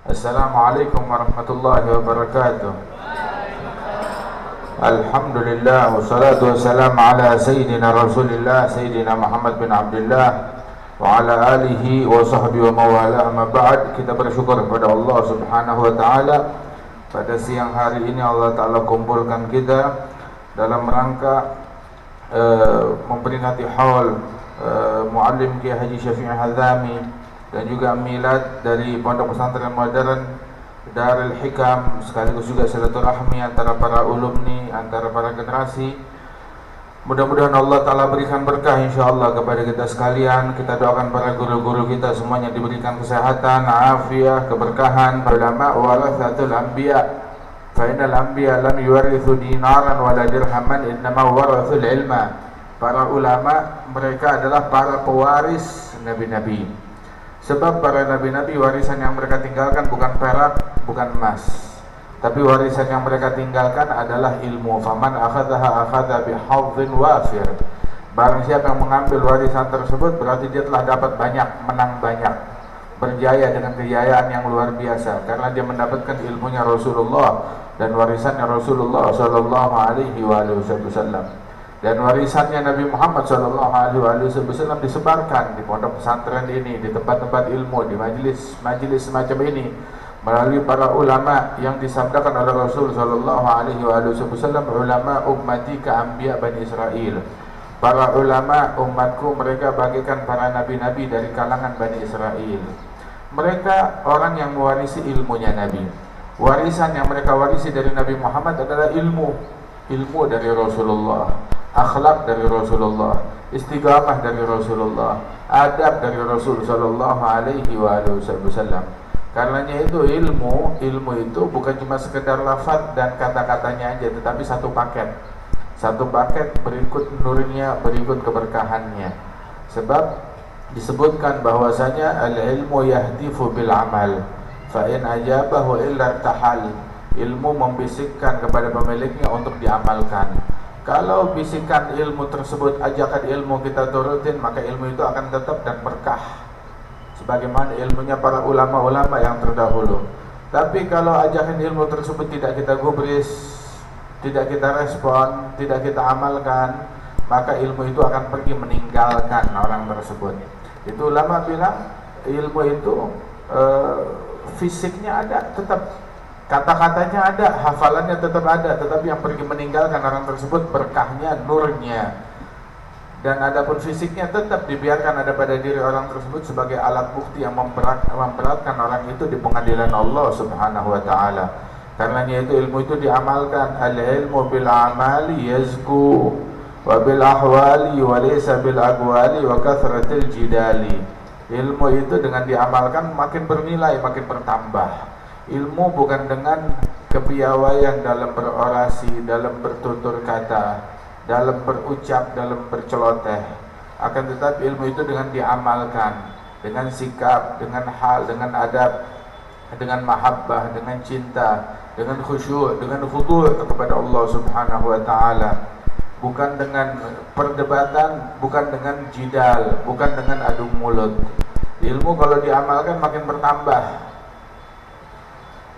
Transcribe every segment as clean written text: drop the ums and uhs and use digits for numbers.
Assalamualaikum warahmatullahi wabarakatuh. Alhamdulillah wassalatu wassalamu ala sayyidina Rasulillah Sayyidina Muhammad bin Abdullah wa ala alihi wa sahbihi wa mawala. Amma ba'd. Kita bersyukur kepada Allah Subhanahu wa taala pada siang hari ini Allah taala kumpulkan kita dalam rangka memperingati haul Muallim Kiai Haji Syafi'i Al-Hazami dan juga milad dari Pondok Pesantren Modern Darul Hikam, sekaligus juga silaturahmi antara para alumni, antara para generasi. Mudah-mudahan Allah Ta'ala berikan berkah insyaAllah kepada kita sekalian. Kita doakan para guru-guru kita semuanya diberikan kesehatan, afiah, keberkahan. Ulama warathatul anbiya, fa innal anbiya lam yuwarithu dinaran wala dirhaman, innama warathul ilma. Para ulama mereka adalah para pewaris nabi-nabi. Sebab para nabi-nabi warisan yang mereka tinggalkan bukan perak, bukan emas, tapi warisan yang mereka tinggalkan adalah ilmu. Faman akhadhaha akhadha bihadhin wafir. Barang siapa yang mengambil warisan tersebut berarti dia telah dapat banyak, menang banyak, berjaya dengan kejayaan yang luar biasa, karena dia mendapatkan ilmunya Rasulullah dan warisannya Rasulullah sallallahu alaihi wasallam. Dan warisannya Nabi Muhammad SAW disebarkan di pondok pesantren ini, di tempat-tempat ilmu, di majelis semacam ini, melalui para ulama yang disabdakan oleh Rasul SAW, ulama ummati ka anbiya Bani Israel. Para ulama umatku mereka bagaikan para nabi-nabi dari kalangan Bani Israel. Mereka orang yang mewarisi ilmunya Nabi. Warisan yang mereka warisi dari Nabi Muhammad adalah ilmu dari Rasulullah, akhlak dari Rasulullah, istiqamah dari Rasulullah, adab dari Rasul sallallahu alaihi wasallam. Karenanya itu ilmu itu bukan cuma sekedar lafaz dan kata-katanya aja, tetapi satu paket berikut nurnya, berikut keberkahannya. Sebab disebutkan bahwasanya al-ilmu yahdifu bil amal, fa in ajabahu illa irtahal. Ilmu membisikkan kepada pemiliknya untuk diamalkan. Kalau bisikan ilmu tersebut, ajakan ilmu kita turutin, maka ilmu itu akan tetap dan berkah, sebagaimana ilmunya para ulama-ulama yang terdahulu. Tapi kalau ajakan ilmu tersebut tidak kita gubris, tidak kita respon, tidak kita amalkan, maka ilmu itu akan pergi meninggalkan orang tersebut. Itu ulama bilang ilmu itu fisiknya ada, tetap kata-katanya ada, hafalannya tetap ada, tetapi yang pergi meninggalkan orang tersebut berkahnya, nurnya. Dan adapun fisiknya tetap dibiarkan ada pada diri orang tersebut sebagai alat bukti yang memberatkan orang itu di pengadilan Allah Subhanahu wa taala. Karenanya itu ilmu itu diamalkan. Al-ilmu bil amali yazku wa bil ahwali wa laysa bil aqwali wa kathratil jidali. Ilmu itu dengan diamalkan makin bernilai, makin bertambah. Ilmu bukan dengan kepiawaian dalam berorasi, dalam bertutur kata, dalam berucap, dalam berceloteh. Akan tetapi ilmu itu dengan diamalkan, dengan sikap, dengan hal, dengan adab, dengan mahabbah, dengan cinta, dengan khusyuk, dengan khudu' kepada Allah Subhanahu wa taala. Bukan dengan perdebatan, bukan dengan jidal, bukan dengan adu mulut. Ilmu kalau diamalkan makin bertambah.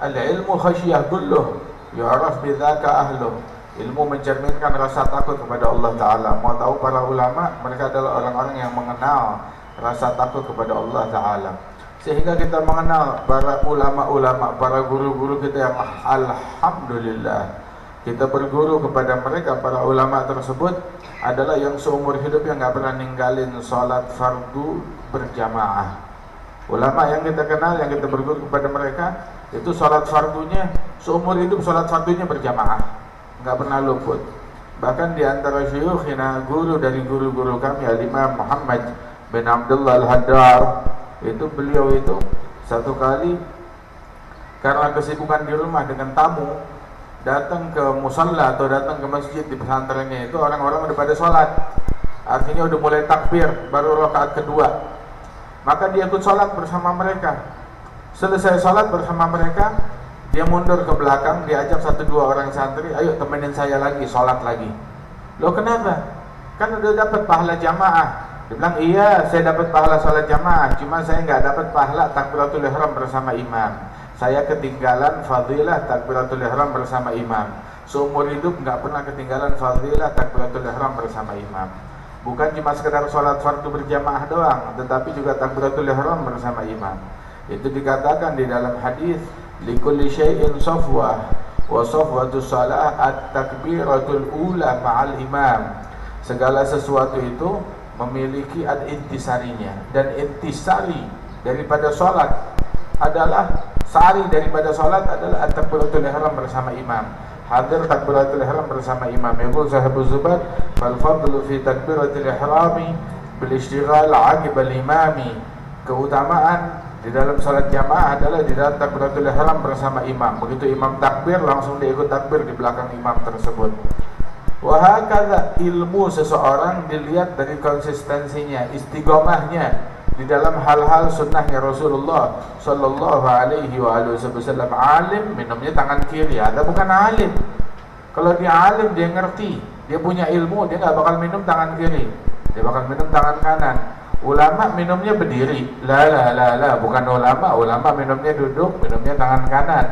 Al-ilmu khasyiyah dulluh yu'raf bidzaka ahluh. Ilmu mencerminkan rasa takut kepada Allah Ta'ala. Mau tahu para ulama, mereka adalah orang-orang yang mengenal rasa takut kepada Allah Ta'ala. Sehingga kita mengenal para ulama-ulama, para guru-guru kita yang alhamdulillah kita berguru kepada mereka. Para ulama tersebut adalah yang seumur hidup yang gak pernah ninggalin sholat fardu berjamaah. Ulama yang kita kenal, yang kita berguru kepada mereka, itu sholat fardunya seumur hidup, sholat fardunya berjamaah, nggak pernah luput. Bahkan di antara syuyukhina, guru dari guru-guru kami, Al-Imam Muhammad bin Abdullah Al-Haddar, itu beliau itu satu kali karena kesibukan di rumah dengan tamu, datang ke musalla atau datang ke masjid di pesantrennya itu orang-orang udah pada sholat, artinya udah mulai takbir, baru rakaat kedua. Maka dia ikut sholat bersama mereka. Selesai sholat bersama mereka, dia mundur ke belakang, diajak 1-2 orang santri, ayo temenin saya lagi, sholat lagi. Loh kenapa? Kan udah dapat pahala jamaah. Dia bilang, iya saya dapat pahala sholat jamaah, cuma saya nggak dapat pahala takbiratul ihram bersama imam. saya ketinggalan fadilah takbiratul ihram bersama imam. Seumur hidup nggak pernah ketinggalan fadilah takbiratul ihram bersama imam. Bukan cuma sekedar sholat fardu berjamaah doang, tetapi juga takbiratul ihram bersama imam. Itu dikatakan di dalam hadis, likulli syai'in safwah wa safwatus salah at-takbiratul ula ma'al imam. Segala sesuatu itu memiliki intisarinya, dan intisari daripada sholat adalah at-takbiratul ihram bersama imam. Hadir takbiratul ihram bersama imam. Yaqul sahabu Zubair, fal fadlu fi takbiratul ihrami bil ishtighal 'aqib al-imami. Keutamaan di dalam salat jamaah adalah di dalam takbiratul ihram bersama imam. Begitu imam takbir, langsung dia ikut takbir di belakang imam tersebut. Wa hakadha, ilmu seseorang dilihat dari konsistensinya, istiqomahnya di dalam hal-hal sunnahnya Rasulullah sallallahu alaihi wasallam. Alim minumnya tangan kiri, ada bukan alim. Kalau dia alim, dia ngerti, dia punya ilmu, dia nggak bakal minum tangan kiri, dia bakal minum tangan kanan. Ulama minumnya berdiri, la, bukan ulama. Ulama minumnya duduk, minumnya tangan kanan.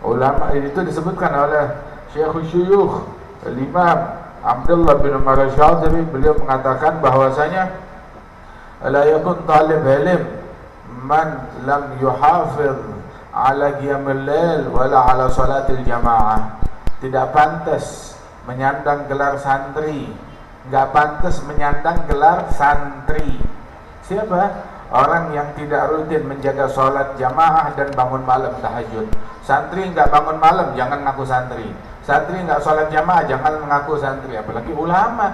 Ulama itu disebutkan oleh Syekhul Syuyukh Al-Imam Abdullah bin Umar Al-Syadhili. Beliau mengatakan bahwasanya la yakun talib ilm man lam yuhafiz ala qiyamil lail wala ala salatil jamaah. Tidak pantas menyandang gelar santri, enggak pantas menyandang gelar santri. Siapa? Orang yang tidak rutin menjaga sholat jamaah dan bangun malam tahajud. Santri enggak bangun malam, jangan ngaku santri. Santri enggak sholat jamaah, jangan mengaku santri. Apalagi ulama.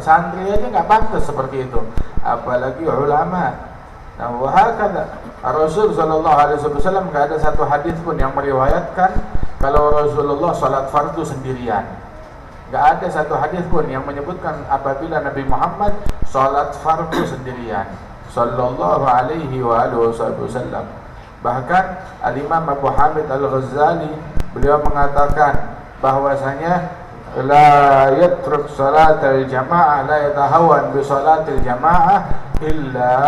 Santri aja enggak pantas seperti itu, apalagi ulama. Nah, wahakala Rasul sallallahu alaihi wasallam, enggak ada satu hadis pun yang meriwayatkan kalau Rasulullah salat fardu sendirian. Enggak ada satu hadis pun yang menyebutkan apabila Nabi Muhammad salat fardu sendirian sallallahu alaihi wasallam. Bahkan Al-Imam Abu Hamid Al-Ghazali, beliau mengatakan bahwasanya la yatruk salatul jamaah, la yatahawan bi salatil jamaah illa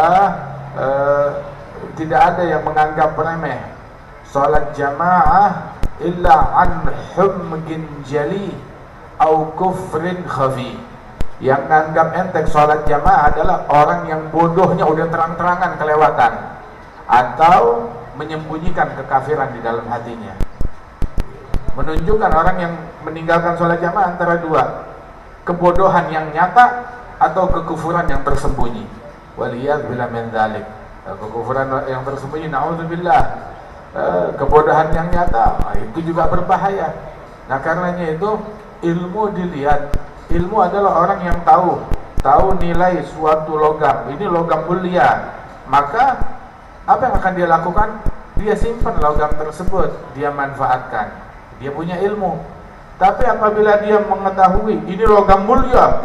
tidak ada yang menganggap remeh salat jamaah illa an humgin jali au kufrin khafi. Yang menganggap enteng salat jamaah adalah orang yang bodohnya udah terang-terangan kelewatan, atau menyembunyikan kekafiran di dalam hatinya. Menunjukkan orang yang meninggalkan sholat jamaah antara dua, kebodohan yang nyata atau kekufuran yang tersembunyi. Waliyadzubillah min dzalik. Kekufuran yang tersembunyi, naudzubillah. Kebodohan yang nyata, itu juga berbahaya. Nah, karenanya itu ilmu dilihat. Ilmu adalah orang yang tahu nilai suatu logam. Ini logam mulia. Maka apa yang akan dia lakukan? Dia simpan logam tersebut, dia manfaatkan. Dia punya ilmu. Tapi apabila dia mengetahui ini logam mulia,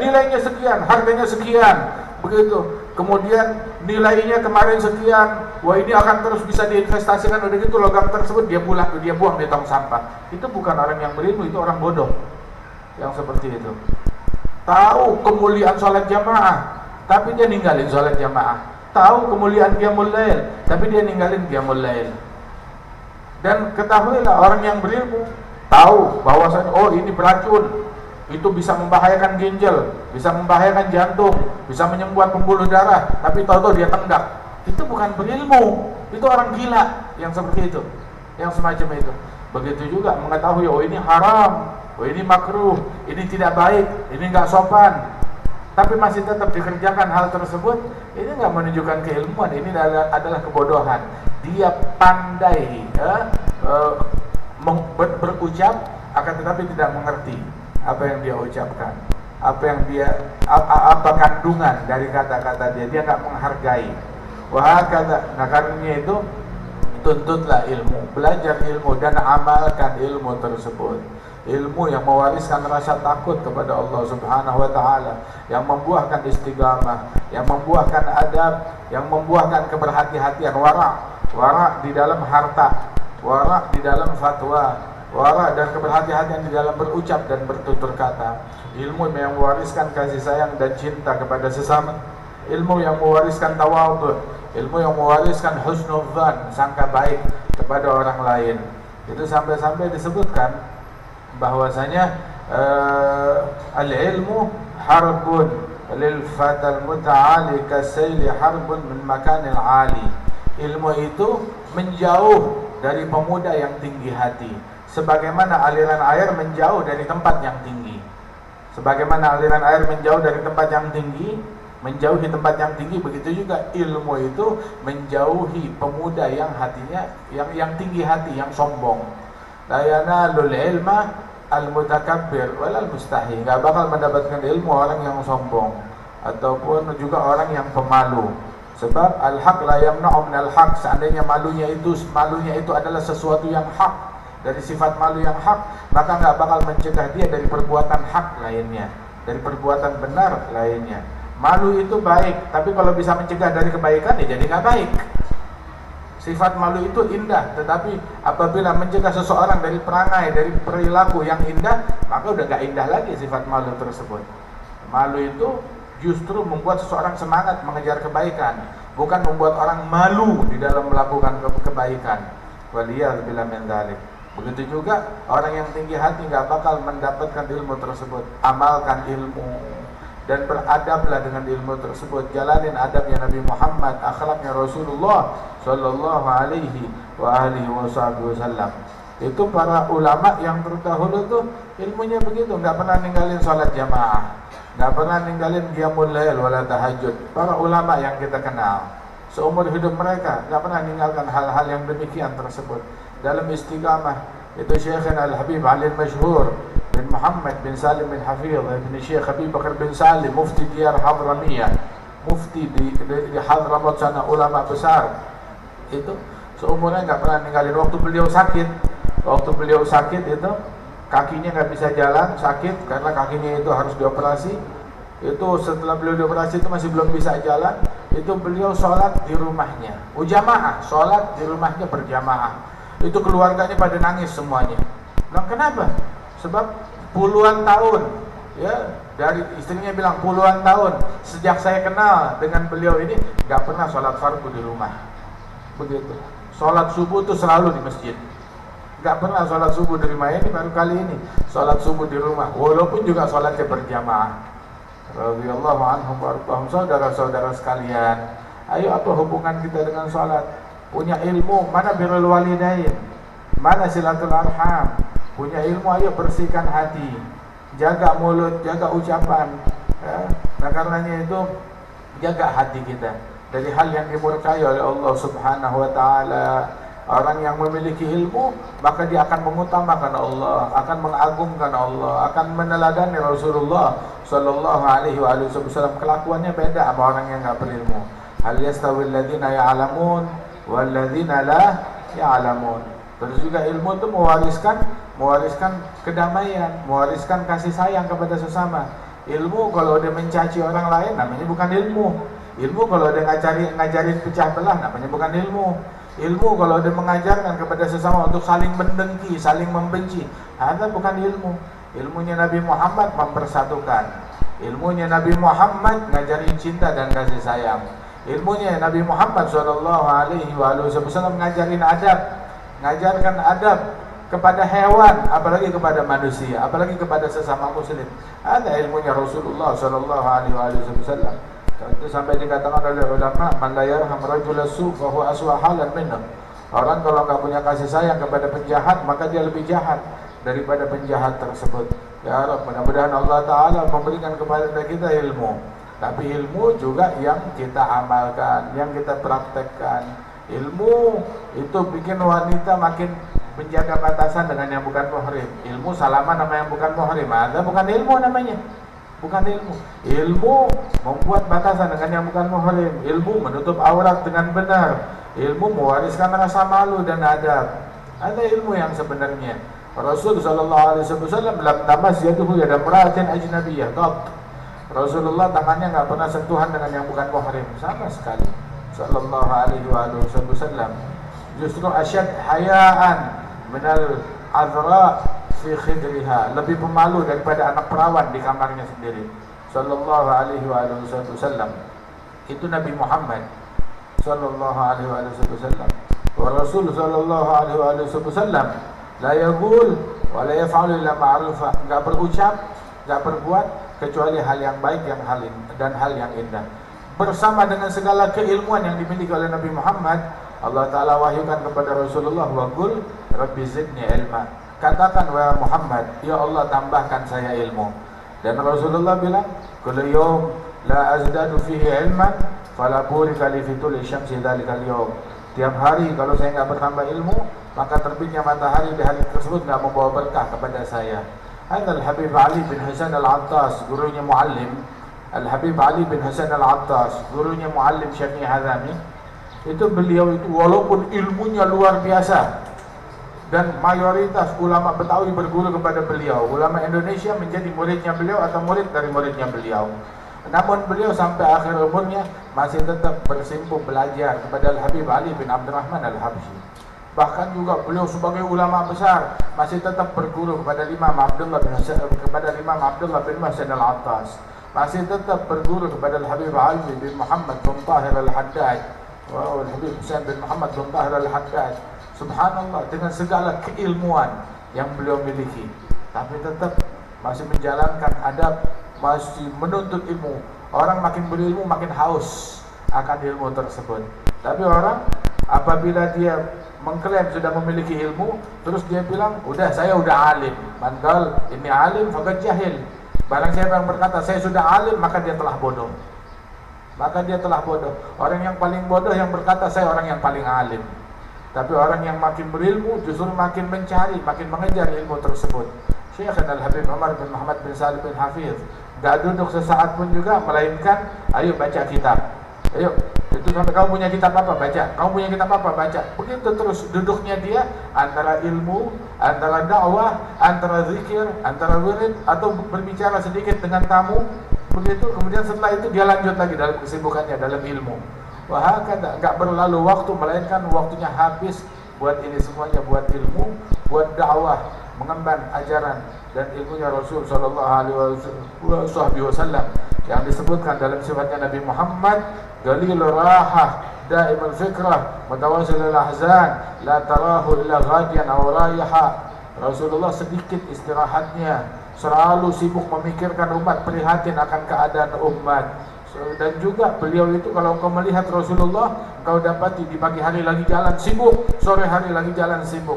nilainya sekian, harganya sekian, begitu. Kemudian nilainya kemarin sekian, wah ini akan terus bisa diinvestasikan, udah gitu logam tersebut dia buang di tong sampah. Itu bukan orang yang berilmu, itu orang bodoh yang seperti itu. Tahu kemuliaan sholat jamaah, tapi dia ninggalin sholat jamaah. Tahu kemuliaan qiyamul lail, tapi dia ninggalin qiyamul lail. Dan ketahuilah, orang yang berilmu tahu bahwasanya oh ini beracun, itu bisa membahayakan ginjal, bisa membahayakan jantung, bisa menyembuhkan pembuluh darah, tapi tahu-tahu dia tenggak. Itu bukan berilmu, itu orang gila yang seperti itu, yang semacam itu. Begitu juga mengetahui oh ini haram, oh ini makruh, ini tidak baik, ini enggak sopan, tapi masih tetap dikerjakan hal tersebut. Ini enggak menunjukkan keilmuan, ini adalah kebodohan. Dia pandai berucap, akan tetapi tidak mengerti apa yang dia ucapkan, apa kandungan dari kata-kata dia enggak menghargai. Wah kata, nah karenanya itu tuntutlah ilmu, belajar ilmu dan amalkan ilmu tersebut. Ilmu yang mewariskan rasa takut kepada Allah Subhanahu wa taala, yang membuahkan istiqamah, yang membuahkan adab, yang membuahkan keberhati-hatian, wara' di dalam harta, wara' di dalam fatwa, wara' dan keberhati-hatian di dalam berucap dan bertutur kata. Ilmu yang mewariskan kasih sayang dan cinta kepada sesama, ilmu yang mewariskan tawadhu, ilmu yang mewariskan husnudzan, sangka baik kepada orang lain. Itu sampai-sampai disebutkan bahwasanya al-ilmu harbun lil fatal muta'ali kasayli harbun min makanil ali. Ilmu itu menjauh dari pemuda yang tinggi hati, sebagaimana aliran air menjauh dari tempat yang tinggi. Sebagaimana aliran air menjauh dari tempat yang tinggi, menjauhi tempat yang tinggi, begitu juga ilmu itu menjauhi pemuda yang hatinya yang tinggi hati, yang sombong. La yanalul ilma al-mutakabbir walal mustahi. Enggak bakal mendapatkan ilmu orang yang sombong ataupun juga orang yang pemalu. Sebab al-haq la yamna'u minal haq. Seandainya malunya itu adalah sesuatu yang hak, dari sifat malu yang hak, maka enggak bakal mencegah dia dari perbuatan hak lainnya, dari perbuatan benar lainnya. Malu itu baik, tapi kalau bisa mencegah dari kebaikan ya jadi enggak baik. Sifat malu itu indah, tetapi apabila mencegah seseorang dari perangai, dari perilaku yang indah, maka udah enggak indah lagi sifat malu tersebut. Malu itu justru membuat seseorang semangat mengejar kebaikan, bukan membuat orang malu di dalam melakukan kebaikan. Waliyadzubillah min dzalik. Begitu juga orang yang tinggi hati enggak bakal mendapatkan ilmu tersebut. Amalkan ilmu dan beradablah dengan ilmu tersebut. Jalanin adabnya Nabi Muhammad, akhlaknya Rasulullah sallallahu alaihi wa alihi wasallam. Itu para ulama yang terdahulu tuh ilmunya begitu, enggak pernah ninggalin salat jamaah, enggak pernah ninggalin qiyamul lail wala tahajud. Para ulama yang kita kenal seumur hidup mereka enggak pernah meninggalkan hal-hal yang demikian tersebut dalam istiqamah. Itu Syekhina Al-Habib Ali Al-Mashhur bin Muhammad bin Salim bin Hafidh bin Syekh Habib Bakar bin Salim, mufti Diyar Hadramiyah, mufti di Hadramut sana, ulama besar. Itu seumurnya enggak pernah ninggalin. Waktu beliau sakit itu kakinya nggak bisa jalan, sakit karena kakinya itu harus dioperasi. Itu setelah beliau dioperasi itu masih belum bisa jalan. Itu beliau sholat di rumahnya, ujamaah, sholat di rumahnya berjamaah. Itu keluarganya pada nangis semuanya. Nah, kenapa? Sebab puluhan tahun, ya, dari istrinya bilang puluhan tahun sejak saya kenal dengan beliau ini nggak pernah sholat fardu di rumah. Begitu. Sholat subuh itu selalu di masjid. Gak pernah sholat subuh di rumah, ini baru kali ini sholat subuh di rumah, walaupun juga sholatnya berjamaah. Radhiyallahu anhum warḍahum. Saudara-saudara sekalian, ayo apa hubungan kita dengan sholat? Punya ilmu, mana birrul walidain, mana silatul arham. Punya ilmu, ayo bersihkan hati, jaga mulut, jaga ucapan, ya. Nah karenanya itu jaga hati kita dari hal yang dimurkai oleh Allah Subhanahu wa ta'ala. Orang yang memiliki ilmu, maka dia akan mengutamakan Allah, akan mengagungkan Allah, akan meneladani Rasulullah sallallahu alaihi wasallam. Kelakuannya beda sama orang yang enggak berilmu. Hal yastawil ladzina ya'lamun wal ladzina la ya'lamun. Terus juga ilmu itu mewariskan kedamaian, mewariskan kasih sayang kepada sesama. Ilmu kalau dia mencaci orang lain namanya bukan ilmu. Ilmu kalau dia ngajarin pecah belah namanya bukan ilmu. Ilmu kalau dia mengajarkan kepada sesama untuk saling mendengki, saling membenci, itu bukan ilmu. Ilmunya Nabi Muhammad mempersatukan. Ilmunya Nabi Muhammad ngajarin cinta dan kasih sayang. Ilmunya Nabi Muhammad SAW ngajarin adab, ngajarkan adab kepada hewan, apalagi kepada manusia, apalagi kepada sesama muslim. Ada ilmunya Rasulullah SAW. Itu sampai dikatakan oleh ulama, man la yarham rajul as-su' fa huwa aswa halan minhu. Orang kalau enggak punya kasih sayang kepada penjahat, maka dia lebih jahat daripada penjahat tersebut. Ya Rabb, mudah-mudahan Allah Ta'ala memberikan kepada kita ilmu, tapi ilmu juga yang kita amalkan, yang kita praktekkan. Ilmu itu bikin wanita makin menjaga batasan dengan yang bukan muhrim. Ilmu salaman sama yang bukan muhrim, ada bukan ilmu namanya. Bukan ilmu. Ilmu membuat batasan dengan yang bukan muhrim. Ilmu menutup aurat dengan benar. Ilmu mewariskan rasa malu dan adab. Ada ilmu yang sebenarnya. Rasul sallallahu alaihi wasallam lam tamasyaduhu yada imra'atin ajnabiyyah. Rasulullah tangannya enggak pernah sentuhan dengan yang bukan muhrim sama sekali. Sallallahu alaihi wasallam. Justru asyad hayaan minal azra fi khidriha, lebih pemalu daripada anak perawan di kamarnya sendiri. Sallallahu alaihi wasallam. Itu Nabi Muhammad sallallahu alaihi wasallam. Wa Rasul sallallahu alaihi wasallam la yaqul wa la yaf'alu illa ma'rufa. Enggak berucap, enggak berbuat kecuali hal yang baik dan hal yang indah. Bersama dengan segala keilmuan yang dimiliki oleh Nabi Muhammad, Allah Ta'ala wahyukan kepada Rasulullah, wa qul rabbi zidni ilma. Katakan wahai Muhammad, ya Allah tambahkan saya ilmu. Dan Rasulullah bilang, kullu yawm la azdadu fihi ilman fala burika li fitul syamsi dzalikal yawm. Tiap hari kalau saya enggak bertambah ilmu, maka terbitnya matahari di hari tersebut enggak membawa berkah kepada saya. Al-Habib Ali bin Hasan Al-Attas, gurunya Muallim. Al-Habib Ali bin Hasan Al-Attas, gurunya Muallim Syafi'i Hazami. Itu beliau itu walaupun ilmunya luar biasa dan mayoritas ulama Betawi berguru kepada beliau, ulama Indonesia menjadi muridnya beliau atau murid dari muridnya beliau. Namun beliau sampai akhir umurnya masih tetap bersimpuh belajar kepada Al-Habib Ali bin Abdurrahman Al-Habsyi. Bahkan juga beliau sebagai ulama besar masih tetap berguru kepada Imam Abdullah bin Hasan Al-Attas. Masih tetap berguru kepada Al-Habib Ali bin Muhammad bin Tahir Al-Haddad. Al-Habib Husain bin Muhammad bin Tahir Al-Haddad. Subhanallah, dengan segala keilmuan yang beliau miliki, tapi tetap masih menjalankan adab, masih menuntut ilmu. Orang makin berilmu makin haus akan ilmu tersebut. Tapi orang apabila dia mengklaim sudah memiliki ilmu, terus dia bilang, udah saya udah alim. Mandal ini alim, faqad jahil. Barang siapa yang berkata saya sudah alim, maka dia telah bodoh. Orang yang paling bodoh yang berkata saya orang yang paling alim. Tapi orang yang makin berilmu justru makin mencari, makin mengejar ilmu tersebut. Syekh Al-Habib Umar bin Muhammad bin Salim bin Hafiz gak duduk sesaat pun juga, melainkan ayo baca kitab. Ayo, itu sampai kamu punya kitab apa baca, kamu punya kitab apa baca. Begitu terus duduknya dia, antara ilmu, antara dakwah, antara zikir, antara wirid, atau berbicara sedikit dengan tamu. Begitu, kemudian setelah itu dia lanjut lagi dalam kesibukannya dalam ilmu. Wah, enggak berlalu waktu, melainkan waktunya habis buat ini semuanya, buat ilmu, buat dakwah, mengemban ajaran dan ilmunya Rasul sallallahu alaihi wasallam yang disebutkan dalam sifatnya Nabi Muhammad, Galilur rahah, daimul fikrah, mutawasilul ahzan, la tarahu illa ghadiyan aw raiha. Rasulullah sedikit istirahatnya, selalu sibuk memikirkan umat, prihatin akan keadaan umat. Dan juga beliau itu kalau engkau melihat Rasulullah, engkau dapati di pagi hari lagi jalan sibuk, sore hari lagi jalan sibuk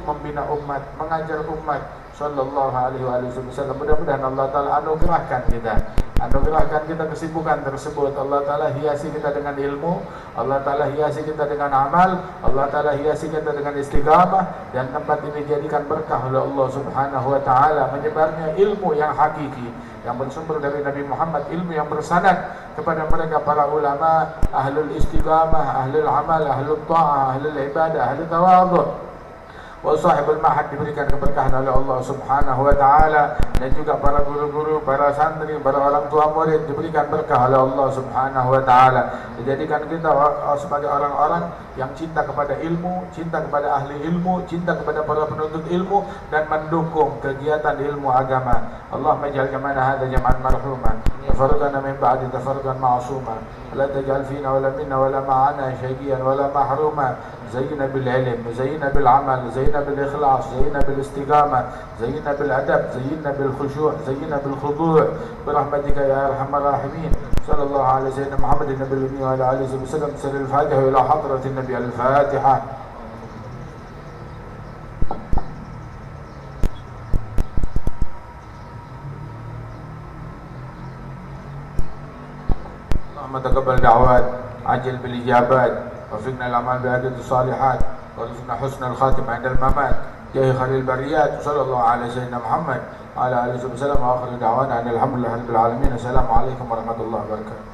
membina umat, mengajar umat sallallahu alaihi wasallam. Mudah-mudahan Allah Ta'ala anugerahkan kita kesibukan tersebut. Allah Ta'ala hiasi kita dengan ilmu, Allah Ta'ala hiasi kita dengan amal, Allah Ta'ala hiasi kita dengan istiqamah, dan tempat ini jadikan berkah oleh Allah Subhanahu wa Ta'ala, menyebarnya ilmu yang hakiki yang bersumber dari Nabi Muhammad, ilmu yang bersanad kepada mereka para ulama, ahlul istiqamah, ahlul amal, ahlul ta'ah, ahlul ibadah, ahlul tawadhu. Wa sahibul mahad diberikan keberkahan oleh Allah Subhanahu wa Ta'ala, dan juga para guru-guru, para santri, para orang tua murid diberikan berkah oleh Allah Subhanahu wa Ta'ala. Dijadikan kita sebagai orang-orang yang cinta kepada ilmu, cinta kepada ahli ilmu, cinta kepada para penuntut ilmu, dan mendukung kegiatan ilmu agama. Allahumma ij'al jama'ana hadza jam'an marhuma, tafarraqana min ba'di tafarruqan ma'suma, la taj'al fina wala minna wala ma'ana shay'an wala mahruma. زينا بالعلم، زينا بالعمل، زينا بالإخلاص، زينا بالاستقامة، زينا بالأدب، زينا بالخشوع، زينا بالخضوع برحمتك يا أرحم الراحمين. صلى الله على سيدنا محمد النبي الأمي وعلى آله وسلم. سر الفاتحة إلى حضرة النبي. الفاتحة. اللهم تقبل دعوات، عجل بالإجابات، وفقنا الأعمال بعدد الصالحات، وارزقنا حسن الخاتم عند الممات. جاه خير البريات. صلى الله على سيدنا محمد وعلى آله وسلم. وآخر دعوانا أن الحمد لله رب العالمين. السلام عليكم ورحمة الله وبركاته.